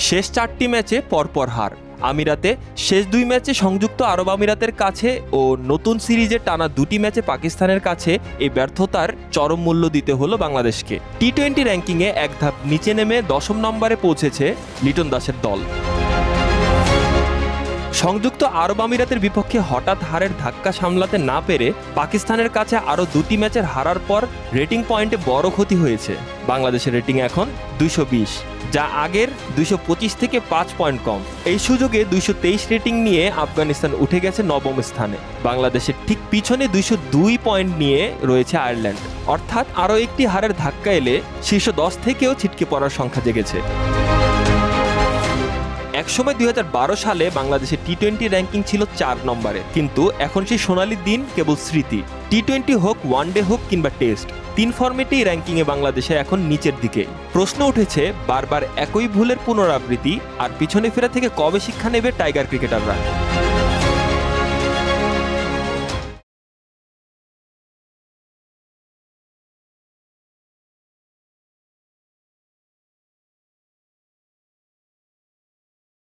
শেষ 4টি ম্যাচে পরপর হার। আমিরাতে শেষ 2 ম্যাচে সংযুক্ত আরব আমিরাতের কাছে ও নতুন সিরিজে টানা 2টি ম্যাচে পাকিস্তানের কাছে এই ব্যর্থতার চরম মূল্য দিতে হলো বাংলাদেশকে। টি-20 র্যাঙ্কিংয়ে এক ধাপ নিচে নেমে 10ম নম্বরে পৌঁছেছে লিটন দাসের দল। সংযুক্ত আরব আমিরাতের বিপক্ষে হঠাৎ হারের ধাক্কা সামলাতে না পেরে পাকিস্তানের কাছে আরও 2টি ম্যাচের হারার পর রেটিং পয়েন্টে বড় ক্ষতি হয়েছে। বাংলাদেশের রেটিং এখন 220, যা আগের 225 থেকে 5 পয়েন্ট কম। এই সুযোগে 223 রেটিং নিয়ে আফগানিস্তান উঠে গেছে 9ম স্থানে। বাংলাদেশের ঠিক পিছনে 202 পয়েন্ট নিয়ে রয়েছে আয়ারল্যান্ড। অর্থাৎ আরও একটি হারের ধাক্কা এলে শীর্ষ 10 থেকেও ছিটকে পড়ার সংখ্যা জেগেছে। একসময় 2012 সালে বাংলাদেশের টি-20 র্যাঙ্কিং ছিল 4 নম্বরে, কিন্তু এখন সেই সোনালি দিন কেবল স্মৃতি। টি-20 হোক, ওয়ানডে হোক কিংবা টেস্ট, 3 ফরম্যাটেই র্যাঙ্কিংয়ে বাংলাদেশে এখন নিচের দিকে। প্রশ্ন উঠেছে, বারবার একই ভুলের পুনরাবৃত্তি আর পিছনে ফেরা থেকে কবে শিক্ষা নেবে টাইগার ক্রিকেটাররা?